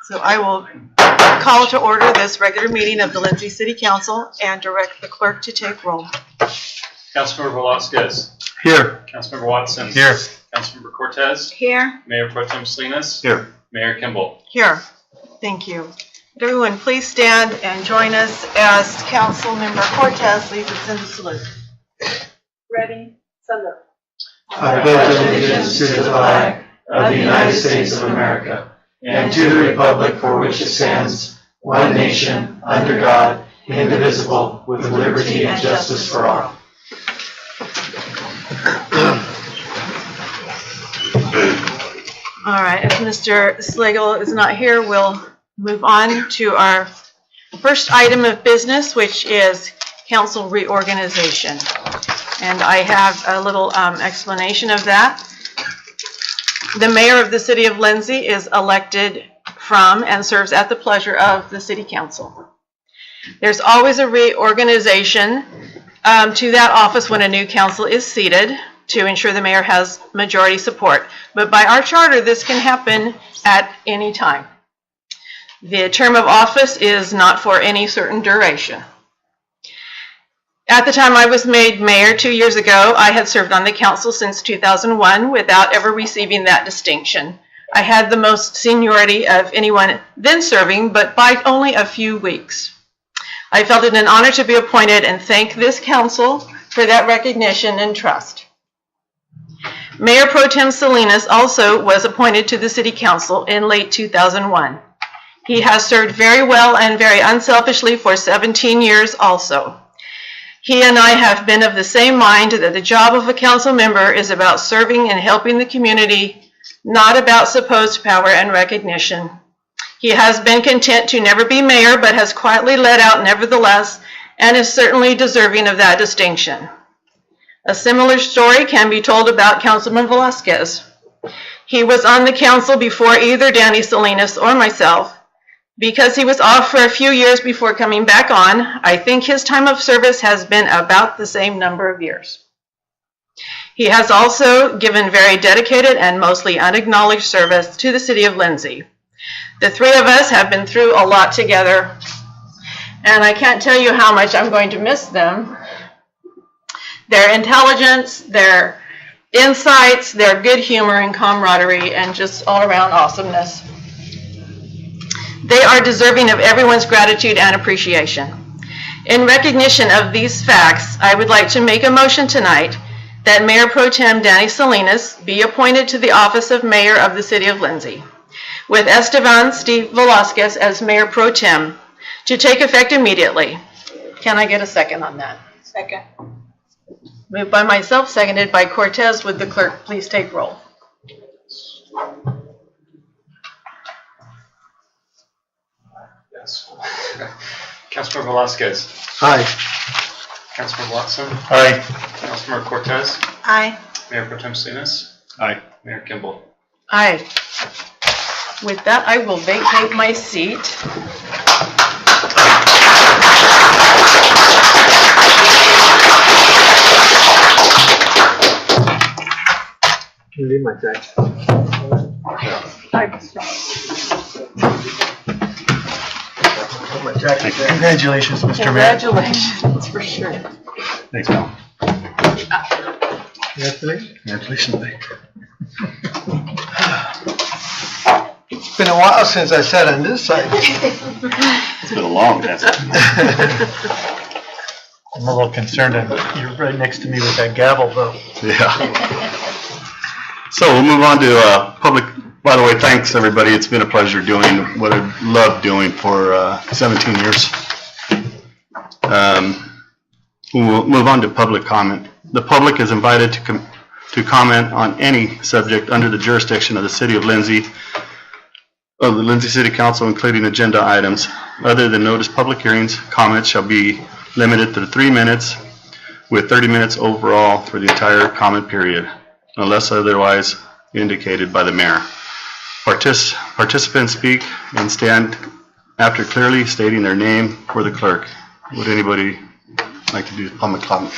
So I will call to order this regular meeting of the Lindsay City Council and direct the clerk to take roll. Councilmember Velasquez. Here. Councilmember Watson. Here. Councilmember Cortez. Here. Mayor Pro Tem Salinas. Here. Mayor Kimball. Here. Thank you. Would everyone please stand and join us as Councilmember Cortez leads us in the salute. Ready? Salute. I pledge allegiance to the flag of the United States of America and to the republic for which it stands, one nation, under God, indivisible, with liberty and justice for all. All right, if Mr. Slagle is not here, we'll move on to our first item of business, which is council reorganization. And I have a little explanation of that. The mayor of the city of Lindsay is elected from and serves at the pleasure of the city council. There's always a reorganization to that office when a new council is seated to ensure the mayor has majority support. But by our charter, this can happen at any time. The term of office is not for any certain duration. At the time I was made mayor 2 years ago, I had served on the council since 2001 without ever receiving that distinction. I had the most seniority of anyone then serving, but by only a few weeks. I felt it an honor to be appointed and thank this council for that recognition and trust. Mayor Pro Tem Salinas also was appointed to the city council in late 2001. He has served very well and very unselfishly for 17 years also. He and I have been of the same mind that the job of a council member is about serving and helping the community, not about supposed power and recognition. He has been content to never be mayor, but has quietly led out nevertheless, and is certainly deserving of that distinction. A similar story can be told about Councilman Velasquez. He was on the council before either Danny Salinas or myself. Because he was off for a few years before coming back on, I think his time of service has been about the same number of years. He has also given very dedicated and mostly unacknowledged service to the city of Lindsay. The three of us have been through a lot together, and I can't tell you how much I'm going to miss them. Their intelligence, their insights, their good humor and camaraderie, and just all-around awesomeness. They are deserving of everyone's gratitude and appreciation. In recognition of these facts, I would like to make a motion tonight that Mayor Pro Tem Danny Salinas be appointed to the office of Mayor of the City of Lindsay, with Esteban Steve Velasquez as Mayor Pro Tem, to take effect immediately. Can I get a second on that? Second. Moved by myself, seconded by Cortez. Would the clerk please take roll? Yes. Councilmember Velasquez. Aye. Councilmember Watson. Aye. Councilmember Cortez. Aye. Mayor Pro Tem Salinas. Aye. Mayor Kimball. Aye. With that, I will vacate my seat. Can you leave my jacket? Congratulations, Mr. Mayor. Congratulations, for sure. Thanks, Mel. Congratulations. Congratulations. It's been a while since I sat on this side. It's been a long time. I'm a little concerned that you're right next to me with that gavel, though. Yeah. So we'll move on to public. By the way, thanks everybody. It's been a pleasure doing what I loved doing for 17 years. We'll move on to public comment. The public is invited to comment on any subject under the jurisdiction of the City of Lindsay, of the Lindsay City Council, including agenda items. Other than notice public hearings, comments shall be limited to 3 minutes, with 30 minutes overall for the entire comment period, unless otherwise indicated by the mayor. Participants speak and stand after clearly stating their name for the clerk. Would anybody like to do public comment?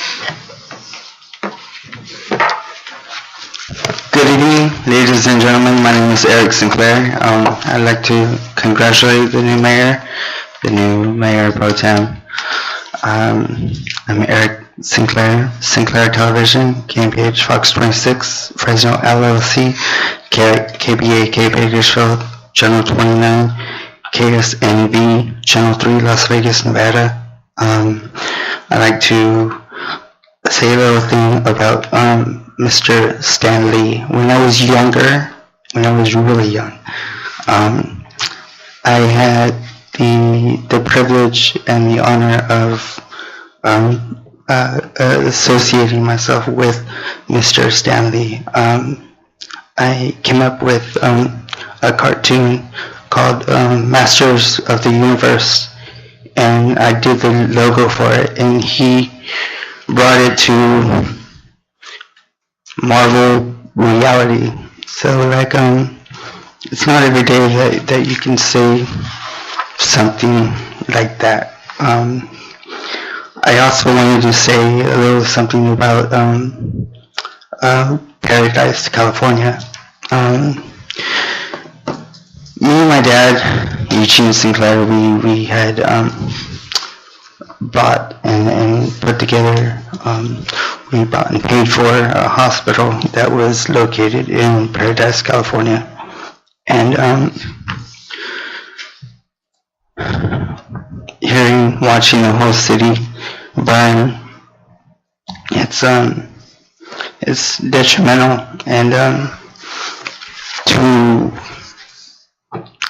Good evening. ladies and gentlemen. My name is Eric Sinclair. I'd like to congratulate the new mayor pro tem. I'm Eric Sinclair, Sinclair Television, KMPH Fox 26, Fresno LLC, KBAK Bakersfield, Channel 29, KSNV, Channel 3, Las Vegas, Nevada. I'd like to say a little thing about Mr. Stanley. When I was younger, when I was really young, I had the privilege and the honor of associating myself with Mr. Stanley. I came up with a cartoon called Masters of the Universe, and I did the logo for it, and he brought it to Marvel reality. So like it's not every day that you can say something like that. I also wanted to say a little something about Paradise, California. Me and my dad, Eugene Sinclair, we had bought and put together, we bought and paid for a hospital that was located in Paradise, California. And watching the whole city burn, it's detrimental and to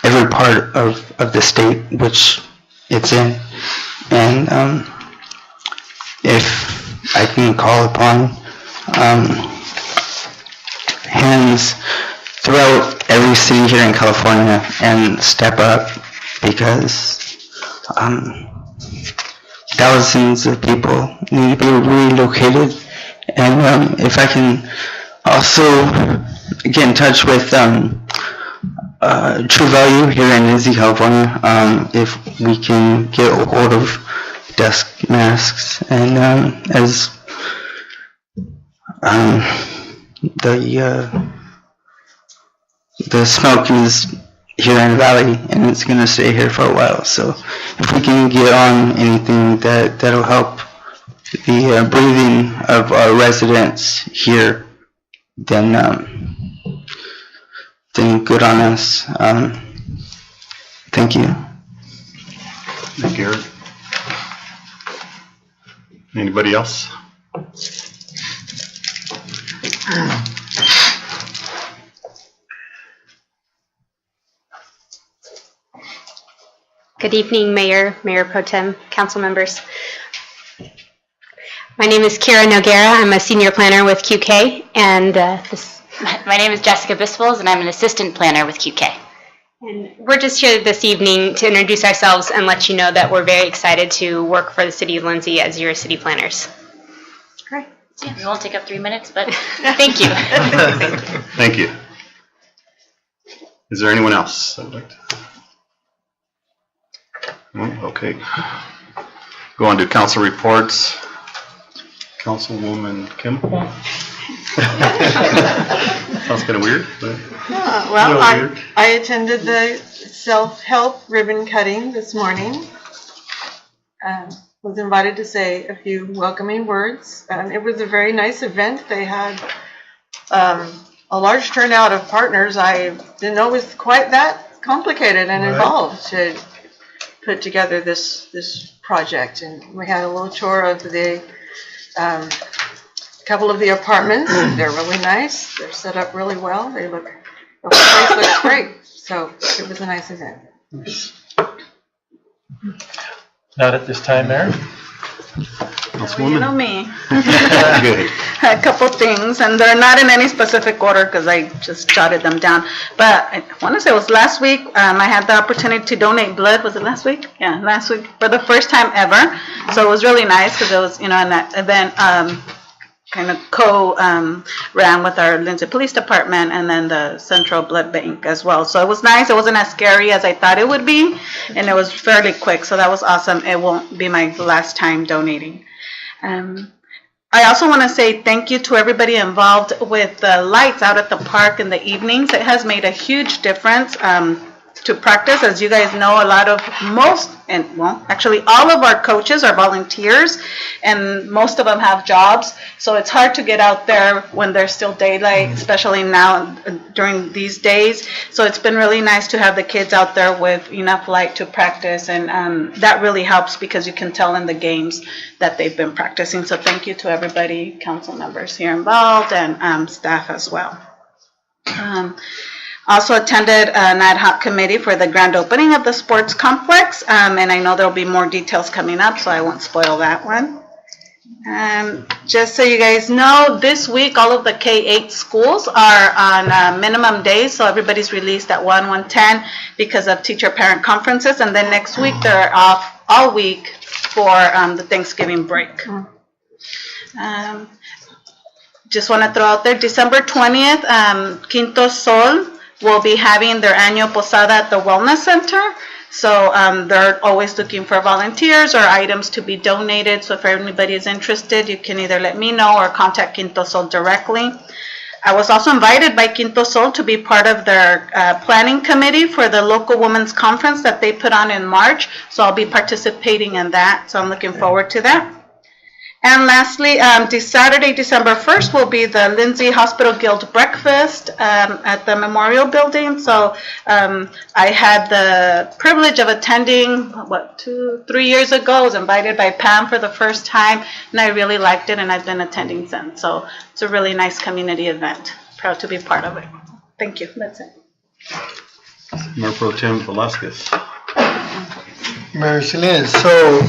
every part of the state which it's in. And if I can call upon hands throughout every city here in California and step up, because thousands of people need to be relocated. And if I can also get in touch with True Value here in Lindsay, California, if we can get a hold of desk masks, and as the smoke is here in the valley and it's going to stay here for a while, so if we can get on anything that'll help the breathing of our residents here, then good on us. Thank you. Thank you, Eric. Anybody else? Good evening, Mayor, Mayor Pro Tem, council members. My name is Kira Noguera. I'm a senior planner with QK, and My name is Jessica Bispols, and I'm an assistant planner with QK. And we're just here this evening to introduce ourselves and let you know that we're very excited to work for the City of Lindsay as your city planners. Great. Yeah, we won't take up 3 minutes, but thank you. Thank you. Is there anyone else that would like to? No? Okay. Go on to council reports. Councilwoman Kimball. Sounds kind of weird, but Well, a little weird. I attended the self-help ribbon cutting this morning. Was invited to say a few welcoming words. It was a very nice event. They had a large turnout of partners. I didn't know it was quite that complicated and involved to put together this project. And we had a little tour of the couple of the apartments. They're really nice. They're set up really well. The whole place looks great. So it was a nice event. Not at this time, Mayor. Councilwoman? You know me. Good. A couple things, and they're not in any specific order because I just jotted them down. But I want to say it was last week, I had the opportunity to donate blood. Was it last week? Yeah, last week for the first time ever. So it was really nice because it was, in that event, kind of ran with our Lindsay Police Department and then the Central Blood Bank as well. So it was nice. It wasn't as scary as I thought it would be, and it was fairly quick. So that was awesome. It won't be my last time donating. I also want to say thank you to everybody involved with the lights out at the park in the evenings. It has made a huge difference to practice. As you guys know, actually all of our coaches are volunteers, and most of them have jobs. So it's hard to get out there when there's still daylight, especially now during these days. So it's been really nice to have the kids out there with enough light to practice, and that really helps because you can tell in the games that they've been practicing. So thank you to everybody, council members here involved, and staff as well. Also attended an ad hoc committee for the grand opening of the sports complex, and I know there'll be more details coming up, so I won't spoil that one. Just so you guys know, this week all of the K-8 schools are on minimum days, so everybody's released at 1:10 because of teacher-parent conferences, and then next week they're off all week for the Thanksgiving break. Just want to throw out there, December 20th, Quinto Sol will be having their annual posada at the Wellness Center. So they're always looking for volunteers or items to be donated. So if anybody is interested, you can either let me know or contact Quinto Sol directly. I was also invited by Quinto Sol to be part of their planning committee for the local women's conference that they put on in March. So I'll be participating in that. So I'm looking forward to that. And lastly, this Saturday, December 1st, will be the Lindsay Hospital Guild Breakfast at the Memorial Building. So I had the privilege of attending, 3 years ago. I was invited by Pam for the first time, and I really liked it, and I've been attending since. So it's a really nice community event. Proud to be part of it. Thank you. That's it. Mayor Pro Tem Velasquez. Mayor Salinas, so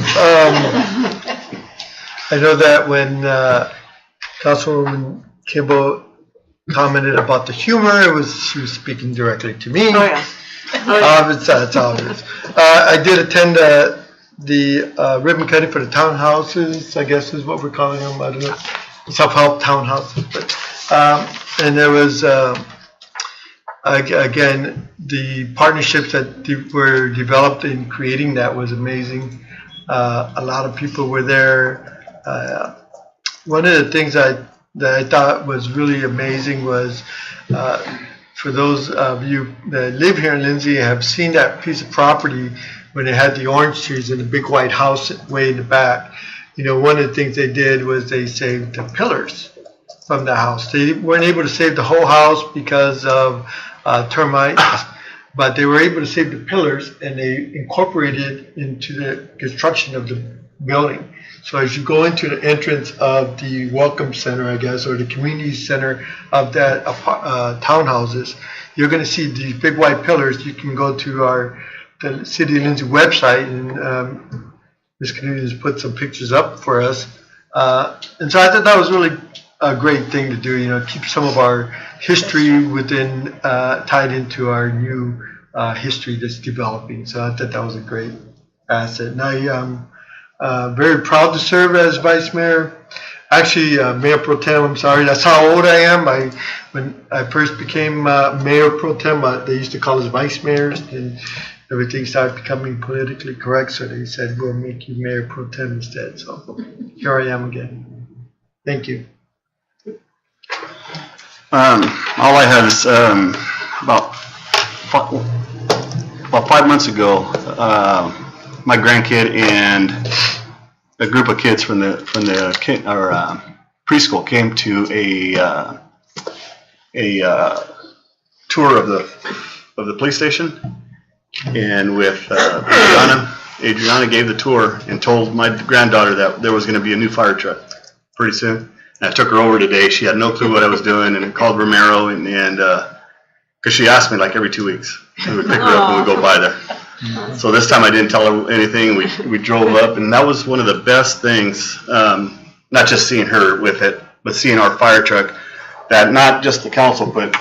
I know that when Councilwoman Kimball commented about the humor, she was speaking directly to me. Oh, yeah. It's obvious. I did attend the ribbon cutting for the townhouses, I guess is what we're calling them. I don't know, self-help townhouses. But and there was again the partnerships that were developed in creating that was amazing. A lot of people were there. One of the things that I thought was really amazing was for those of you that live here in Lindsay have seen that piece of property when they had the orange trees and the big white house way in the back. You know, one of the things they did was they saved the pillars from the house. They weren't able to save the whole house because of termites, but they were able to save the pillars, and they incorporated into the construction of the building. So as you go into the entrance of the Welcome Center, I guess, or the community center of that townhouses, you're going to see these big white pillars. You can go to the City of Lindsay website, and Ms. Canute has put some pictures up for us. And so I thought that was really a great thing to do, you know, keep some of our history within, tied into our new history that's developing. So I thought that was a great asset. And I very proud to serve as Vice Mayor. Actually, Mayor Pro Tem, I'm sorry, that's how old I am. When I first became Mayor Pro Tem, they used to call us Vice Mayors, and everything started becoming politically correct, so they said, we'll make you Mayor Pro Tem instead. So here I am again. Thank you. All I have is about 5 months ago, my grandkid and a group of kids from the preschool came to a tour of the police station, and with Adriana gave the tour and told my granddaughter that there was going to be a new fire truck pretty soon. And I took her over today. She had no clue what I was doing, and I called Romero, and because she asked me like every 2 weeks, we would pick her up and we'd go by there. So this time I didn't tell her anything. We drove up, and that was one of the best things, not just seeing her with it, but seeing our fire truck that not just the council put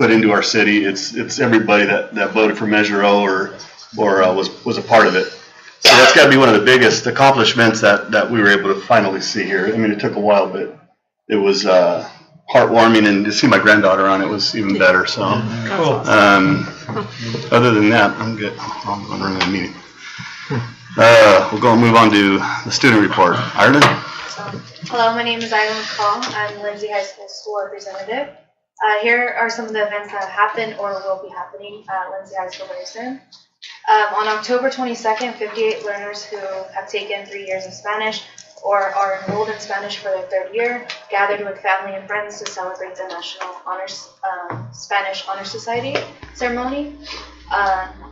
into our city. It's everybody that voted for Measure O or was a part of it. So that's got to be one of the biggest accomplishments that we were able to finally see here. I mean, it took a while, but it was heartwarming, and to see my granddaughter on it was even better. So, other than that, I'm good. I'm running the meeting. We'll go and move on to the student report. Ireland? Hello, my name is Isla McCall. I'm Lindsay High School School Representative. Here are some of the events that have happened or will be happening at Lindsay High School very soon. On October 22nd, 58 learners who have taken 3 years of Spanish or are enrolled in Spanish for their third year gathered with family and friends to celebrate the National Spanish Honor Society ceremony.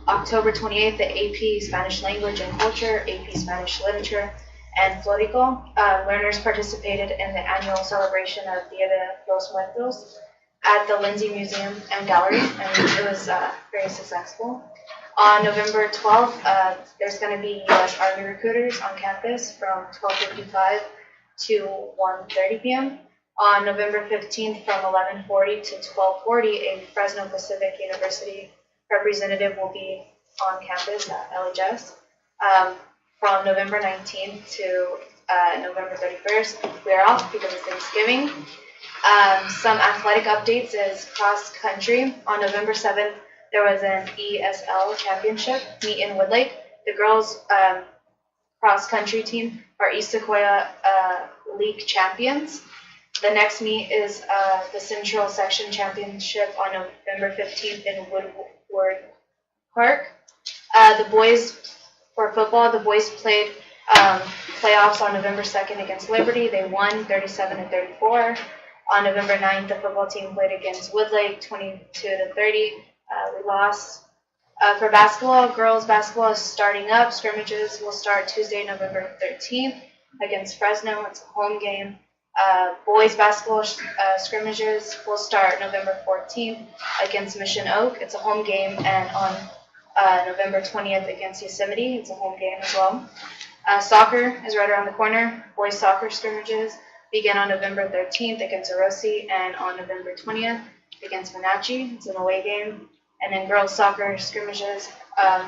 October 28th, the AP Spanish Language and Culture, AP Spanish Literature, and Florico learners participated in the annual celebration of Dia de los Muertos at the Lindsay Museum and Gallery, and it was very successful. On November 12th, there's going to be U.S. Army recruiters on campus from 12:55 to 1:30 p.m. On November 15th, from 11:40 to 12:40, a Fresno Pacific University representative will be on campus at LHS. From November 19th to November 31st, we are off because it's Thanksgiving. Some athletic updates is cross country. On November 7th, there was an ESL championship meet in Woodlake. The girls cross country team are East Sequoia League champions. The next meet is the Central Section Championship on November 15th in Woodward Park. The boys, for football, the boys played playoffs on November 2nd against Liberty. They won 37-34. On November 9th, the football team played against Woodlake 22-30. We lost. For basketball, girls basketball is starting up. Scrimmages will start Tuesday, November 13th against Fresno. It's a home game. Boys basketball scrimmages will start November 14th against Mission Oak. It's a home game, and on November 20th against Yosemite. It's a home game as well. Soccer is right around the corner. Boys soccer scrimmages begin on November 13th against Orosi, and on November 20th against Wenatchee. It's an away game. And then girls soccer scrimmages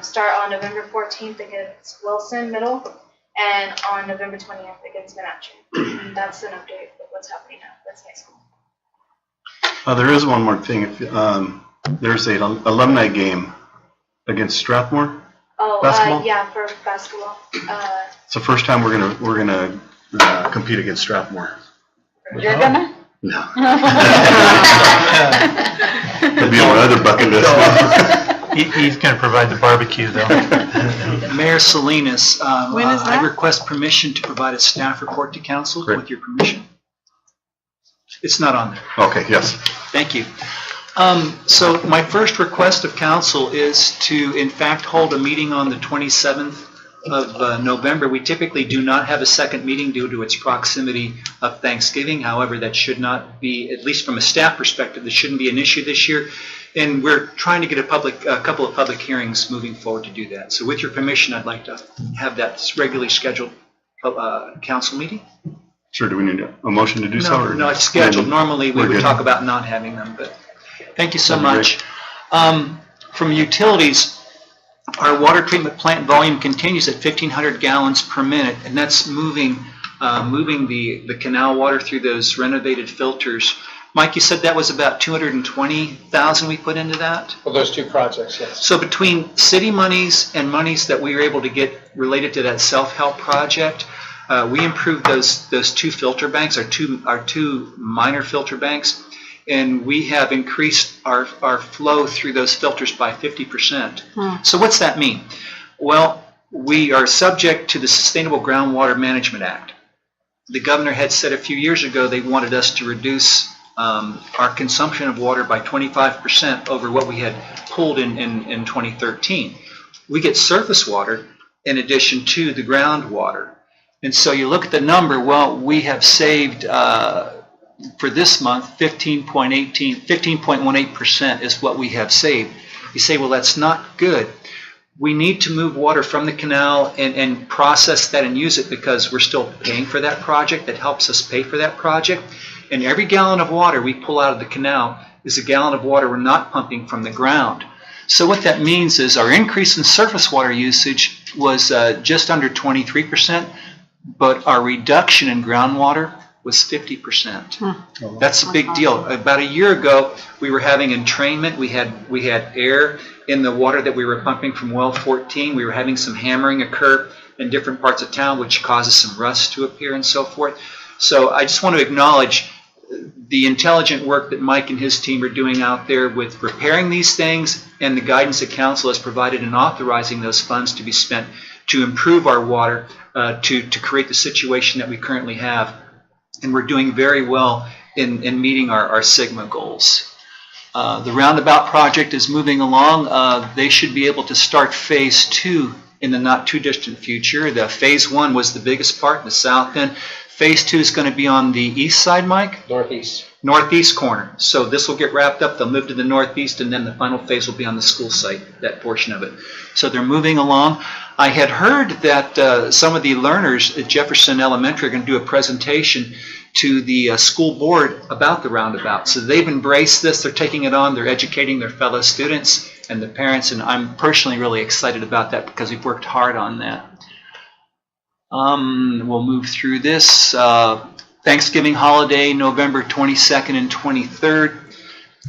start on November 14th against Wilson Middle, and on November 20th against Wenatchee. That's an update of what's happening at Lindsay High School. There is one more thing. If there's an alumni game against Strathmore. Oh, basketball? Yeah, for basketball. It's the first time we're gonna compete against Strathmore. You're gonna? No. That'd be on our other bucket list. He's going to provide the barbecue, though. Mayor Salinas, When is that? I request permission to provide a staff report to council Great. with your permission. It's not on there. Okay, yes. Thank you. So my first request of council is to, in fact, hold a meeting on the 27th of November. We typically do not have a second meeting due to its proximity of Thanksgiving. However, that should not be, at least from a staff perspective, this shouldn't be an issue this year. And we're trying to get a couple of public hearings moving forward to do that. So with your permission, I'd like to have that regularly scheduled council meeting. Sure, do we need a motion to do so? or- No, it's scheduled. Normally, we We're would good. talk about not having them, but thank you so That'd be much. From utilities, our water treatment plant volume continues at 1,500 gallons per minute, and that's moving the canal water through those renovated filters. Mike, you said that was about 220,000 we put into that? For those two projects, yes. So between city monies and monies that we were able to get related to that self-help project, we improved those two filter banks, our two minor filter banks, and we have increased our flow through those filters by 50%. So what's that mean? Well, we are subject to the Sustainable Groundwater Management Act. The governor had said a few years ago they wanted us to reduce our consumption of water by 25% over what we had pulled in 2013. We get surface water in addition to the groundwater. And so you look at the number, well, we have saved, for this month, 15.18% is what we have saved. You say, well, that's not good. We need to move water from the canal and process that and use it because we're still paying for that project. That helps us pay for that project. And every gallon of water we pull out of the canal is a gallon of water we're not pumping from the ground. So what that means is our increase in surface water usage was just under 23%, but our reduction in groundwater was 50%. That's a big deal. About a year ago, we were having entrainment. We had air in the water that we were pumping from well 14. We were having some hammering occur. in different parts of town, which causes some rust to appear and so forth. So I just want to acknowledge the intelligent work that Mike and his team are doing out there with repairing these things, and the guidance that council has provided in authorizing those funds to be spent to improve our water, to create the situation that we currently have. And we're doing very well in meeting our Sigma goals. The roundabout project is moving along. They should be able to start phase 2 in the not too distant future. The phase 1 was the biggest part in the south end. Phase 2 is going to be on the east side, Mike? Northeast corner. So this will get wrapped up. They'll move to the northeast, and then the final phase will be on the school site, that portion of it. So they're moving along. I had heard that some of the learners at Jefferson Elementary are going to do a presentation to the school board about the roundabout. So they've embraced this. They're taking it on. They're educating their fellow students and the parents, and I'm personally really excited about that because we've worked hard on that. We'll move through this. Thanksgiving holiday, November 22nd and 23rd.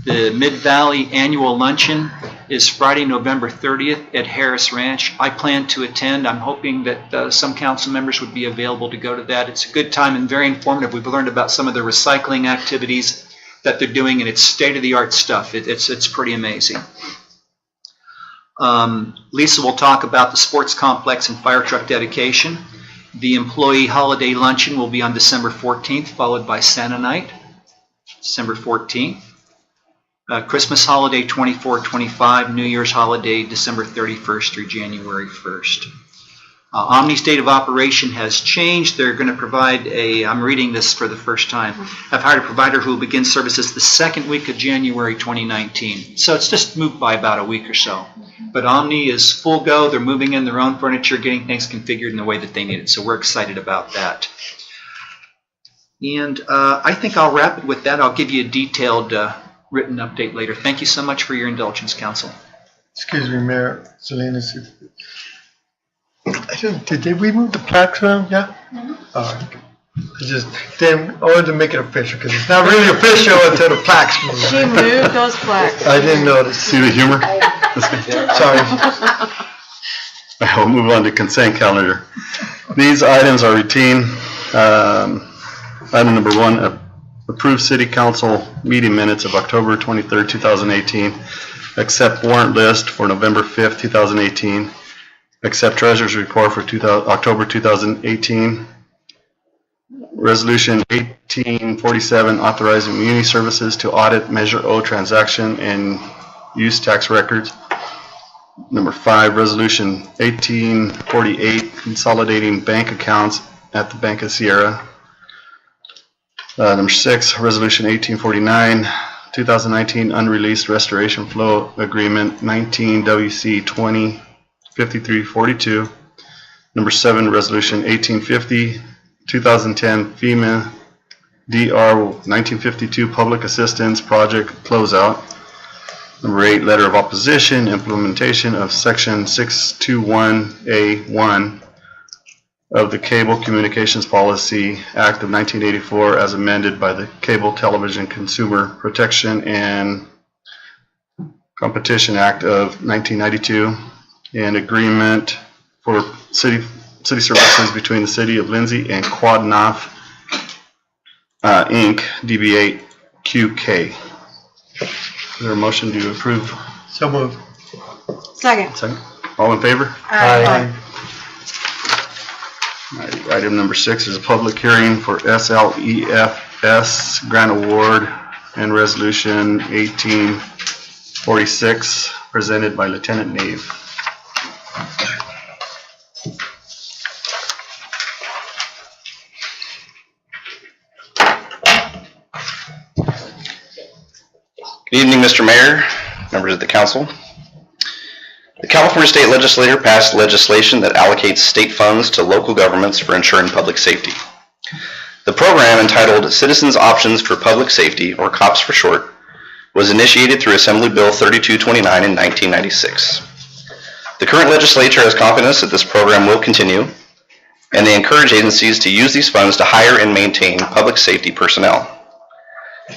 The Mid-Valley Annual Luncheon is Friday, November 30th at Harris Ranch. I plan to attend. I'm hoping that some council members would be available to go to that. It's a good time and very informative. We've learned about some of the recycling activities that they're doing, and it's state-of-the-art stuff. It's pretty amazing. Lisa will talk about the sports complex and fire truck dedication. The employee holiday luncheon will be on December 14th, followed by Santa Night, December 14th. Christmas holiday 24-25, New Year's holiday December 31st through January 1st. Omni's date of operation has changed. They're going to provide I'm reading this for the first time, have hired a provider who will begin services the second week of January 2019. So it's just moved by about a week or so. But Omni is full go. They're moving in their own furniture, getting things configured in the way that they need it. So we're excited about that. And I think I'll wrap it with that. I'll give you a detailed written update later. Thank you so much for your indulgence, Council. Excuse me, Mayor Salinas. Did we move the plaques around? Yeah? All right. I wanted to make it official because it's not really official until the plaques move. She moved those plaques. I didn't notice. See the humor? Sorry. We'll move on to consent calendar. These items are routine. Item number 1, approve city council meeting minutes of October 23rd, 2018. Accept warrant list for November 5th, 2018. Accept treasurer's report for October 2018. Resolution 1847 authorizing community services to audit Measure O transaction and use tax records. Number 5, Resolution 1848 consolidating bank accounts at the Bank of Sierra. Number 6, Resolution 1849 2019 unreleased restoration flow agreement 19 WC 20 5342. Number 7, Resolution 1850, 2010 FEMA DR 1952 Public Assistance Project Closeout. Number 8, Letter of Opposition, implementation of Section 621A1 of the Cable Communications Policy Act of 1984 as amended by the Cable Television Consumer Protection and Competition Act of 1992. And agreement for city services between the City of Lindsay and Quadnoff Inc., DBA QK. Is there a motion to approve? So moved. Second. Second. All in favor? Aye. Alright, item number 6 is a public hearing for SLEFS grant award and resolution 1846 presented by Lieutenant Nave. Good evening, Mr. Mayor, members of the council. The California State Legislature passed legislation that allocates state funds to local governments for ensuring public safety. The program, entitled Citizens Options for Public Safety, or COPS for short, was initiated through Assembly Bill 3229 in 1996. The current legislature has confidence that this program will continue, and they encourage agencies to use these funds to hire and maintain public safety personnel.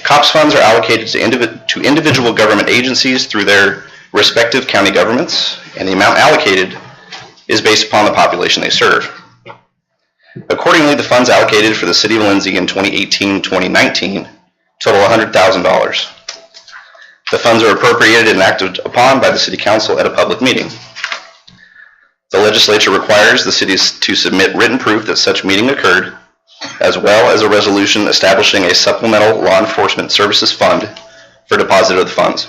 COPS funds are allocated to individual government agencies through their respective county governments, and the amount allocated is based upon the population they serve. Accordingly, the funds allocated for the City of Lindsay in 2018-2019 total $100,000. The funds are appropriated and acted upon by the City Council at a public meeting. The legislature requires the cities to submit written proof that such meeting occurred, as well as a resolution establishing a supplemental law enforcement services fund for deposit of the funds.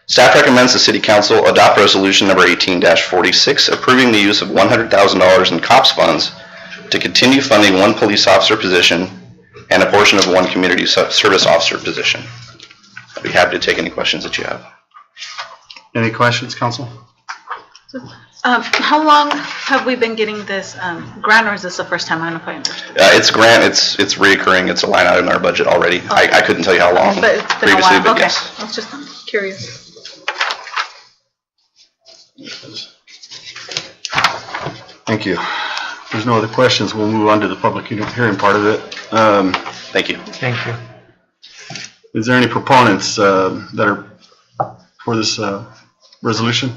Staff recommends the City Council adopt resolution number 18-46, approving the use of $100,000 in COPS funds to continue funding one police officer position and a portion of one community service officer position. I'd be happy to take any questions that you have. Any questions, council? How long have we been getting this grant, or is this the first time? I don't know if I understood. It's grant, it's reoccurring, it's a line item in our budget already. I couldn't tell you how long But it's been a previously, while. but Okay, yes. I was just curious. Thank you. If there's no other questions, we'll move on to the public hearing part of it. Thank you. Thank you. Is there any proponents that are for this resolution?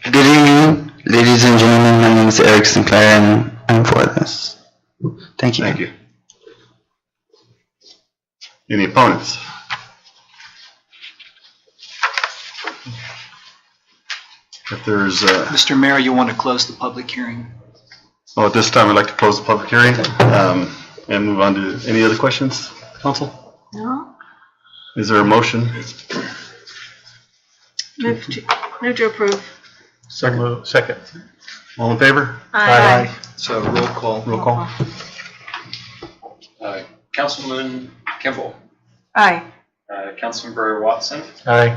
Good evening, ladies and gentlemen. My name is Eric Sinclair, and I'm for this. Thank you. Thank you. Any opponents? If there's, Mr. Mayor, you want to close the public hearing? at this time, I'd like to close the public hearing and move on to any other questions, council? No? Is there a motion? Move to approve. Second. All in favor? Aye. So roll call. Roll call. Councilman Kimball, Aye. Councilmember Watson, Aye.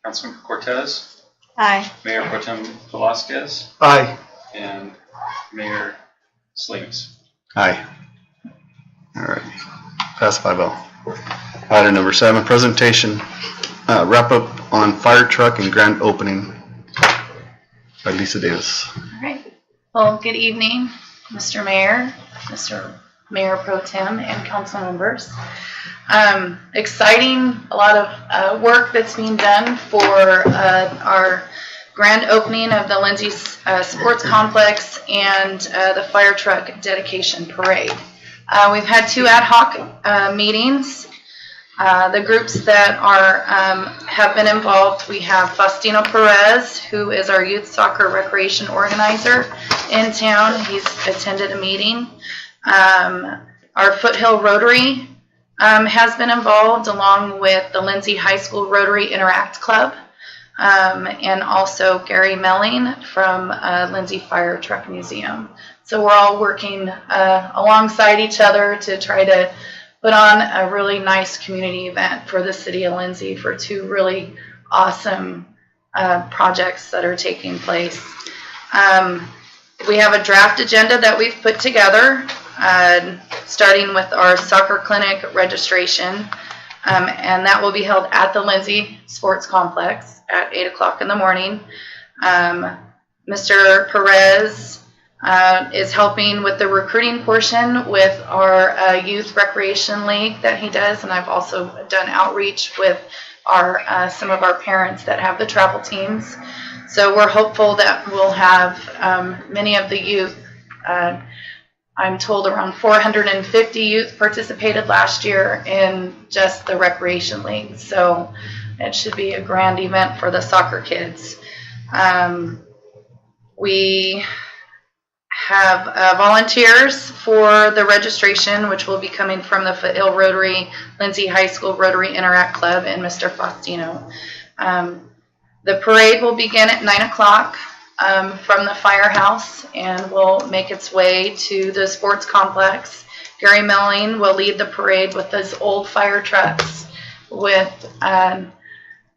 Councilmember Cortez, Aye. Mayor Pro Tem Velasquez, Aye. and Mayor Salinas. Aye. All right. Pass 5-0. Item number 7, presentation, wrap up on fire truck and grand opening by Lisa Davis. All right. Well, good evening, Mr. Mayor, Mr. Mayor Pro Tem, and council members. Exciting, a lot of work that's being done for our grand opening of the Lindsay Sports Complex and the fire truck dedication parade. We've had 2 ad hoc meetings. The groups that are have been involved, we have Faustino Perez, who is our youth soccer recreation organizer in town. He's attended a meeting. Our Foothill Rotary has been involved, along with the Lindsay High School Rotary Interact Club, and also Gary Melling from Lindsay Fire Truck Museum. So we're all working alongside each other to try to put on a really nice community event for the city of Lindsay for 2 really awesome projects that are taking place. We have a draft agenda that we've put together, starting with our soccer clinic registration, and that will be held at the Lindsay Sports Complex at 8 o'clock in the morning. Mr. Perez is helping with the recruiting portion with our youth recreation league that he does, and I've also done outreach with our some of our parents that have the travel teams. So we're hopeful that we'll have many of the youth. I'm told around 450 youth participated last year in just the recreation league, so it should be a grand event for the soccer kids. We have volunteers for the registration, which will be coming from the Foothill Rotary, Lindsay High School Rotary Interact Club, and Mr. Faustino. The parade will begin at 9 o'clock from the firehouse and will make its way to the sports complex. Gary Melling will lead the parade with those old fire trucks, with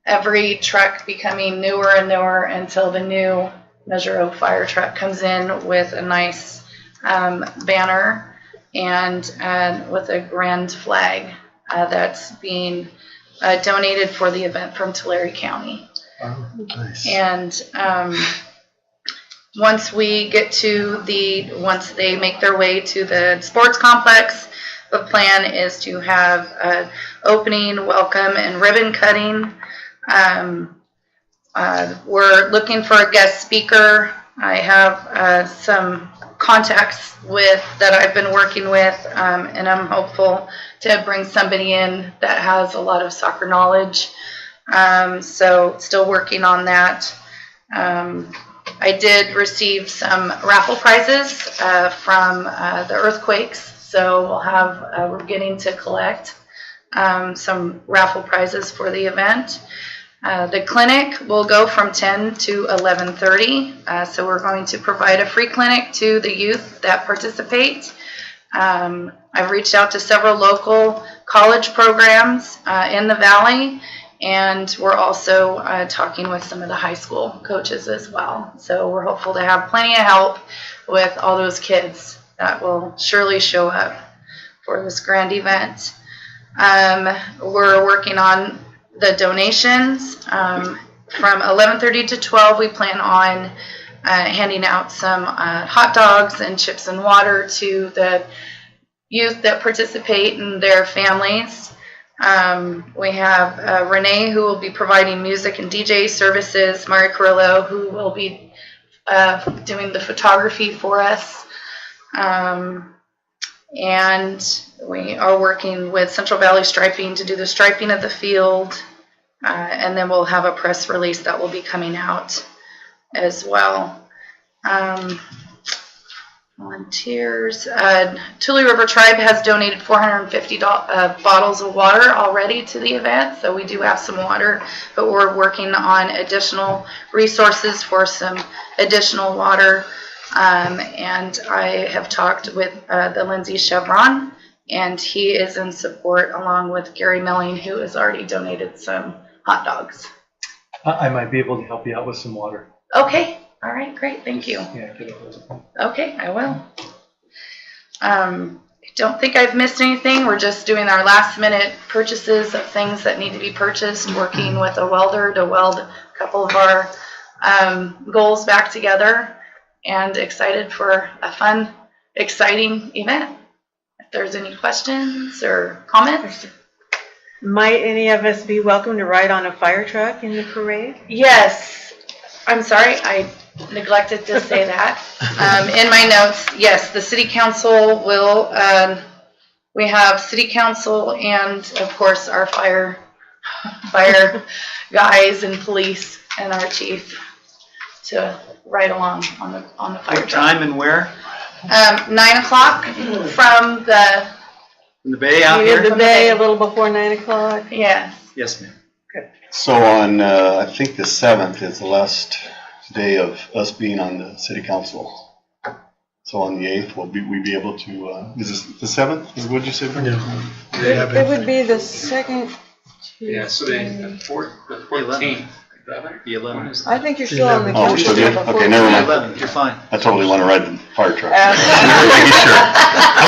every truck becoming newer and newer until the new Measure O fire truck comes in with a nice banner and with a grand flag that's being donated for the event from Tulare County. Oh, nice. And once they make their way to the sports complex, the plan is to have opening, welcome, and ribbon cutting. We're looking for a guest speaker. I have some contacts that I've been working with, and I'm hopeful to bring somebody in that has a lot of soccer knowledge. So still working on that. I did receive some raffle prizes from the earthquakes, so we're getting to collect some raffle prizes for the event. The clinic will go from 10 to 11:30, so we're going to provide a free clinic to the youth that participate. I've reached out to several local college programs in the Valley, and we're also talking with some of the high school coaches as well. So we're hopeful to have plenty of help with all those kids that will surely show up for this grand event. We're working on the donations. From 11:30 to 12, we plan on handing out some hot dogs and chips and water to the youth that participate and their families. We have Renee, who will be providing music and DJ services, Mari Carrillo, who will be doing the photography for us. And we are working with Central Valley Striping to do the striping of the field. And then we'll have a press release that will be coming out as well. Volunteers. Tule River Tribe has donated 450 bottles of water already to the event, so we do have some water, but we're working on additional resources for some additional water. And I have talked with the Lindsay Chevron, and he is in support along with Gary Milling, who has already donated some hot dogs. I might be able to help you out with some water. Okay. All right, great, thank you. Yeah, get a hold of them. Okay, I will. I don't think I've missed anything. We're just doing our last minute purchases of things that need to be purchased, working with a welder to weld a couple of our goals back together, and excited for a fun, exciting event. If there's any questions or comments? Might any of us be welcome to ride on a fire truck in the parade? Yes. I'm sorry, I neglected to say that. In my notes, yes, the city council will, we have city council and of course our fire guys and police and our chief to ride along on the fire What truck. time and where? 9 o'clock from the, In the bay out In here? the bay, a little before 9 o'clock. yes. Yes, ma'am. So on, I think the 7th is the last day of us being on the city council. So on the 8th, will we be able to, is this the 7th? Is what you said? It would be the second Yeah, so the 14th. The 11th. I think you're still on the Oh, we're still calendar. good? Okay, never The mind. 11th, you're fine. I totally want to ride the fire truck. I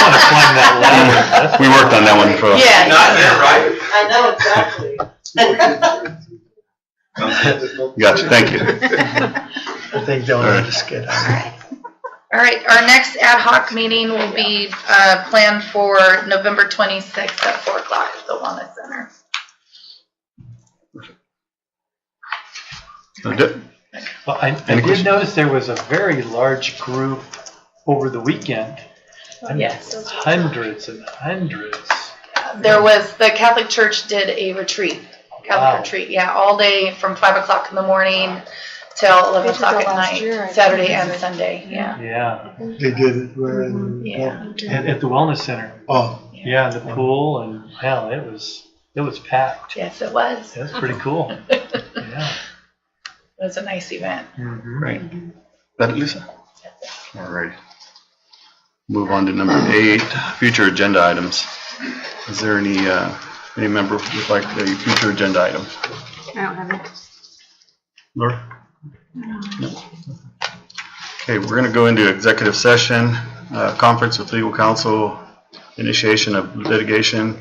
want to climb that ladder. We worked on that one for. Yeah. I know exactly. Gotcha, thank you. I think they'll let us get out. All right, our next ad hoc meeting will be planned for November 26th at 4 o'clock at the Wellness Center. Well, I did notice there was a very large group over the weekend. Yes. Hundreds and hundreds. There was, the Catholic Church did a retreat, Catholic Wow. retreat, yeah, all day from 5 o'clock in the morning till 11 They did o'clock that at last night, year, I think. Saturday and Sunday, yeah. Yeah. They did it where in? Yeah. At the Wellness Center. Oh, Yeah, the pool and hell, it was packed. Yes, it was. It was pretty cool. Yeah. It was a nice event. Right. That it, Lisa? All right. Move on to number 8, future agenda items. Is there any member would like a future agenda item? I don't have it. Laura? No. Okay, we're going to go into executive session, conference with legal counsel, initiation of litigation,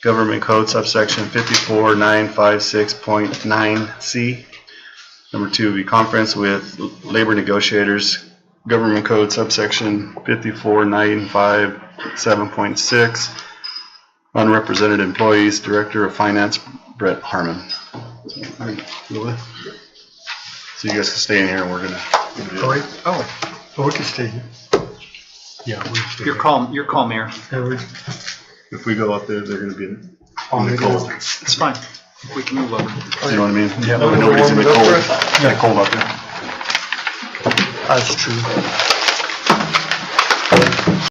government code subsection 54956.9C. Number 2 will be conference with labor negotiators, government code subsection 54957.6, unrepresented employees, director of finance, Brett Harmon. So you guys can stay in here and we're gonna. Oh, wait. Oh, Oh, we can stay here. Yeah, we can stay your here. call, Mayor. Yeah, we- If we go up there, they're gonna be in Oh, the they cold. go. It's fine. We can move over. Do you know what I mean? Yeah. Nobody's in the Warm it up cold. first? Yeah, cold up there. That's true.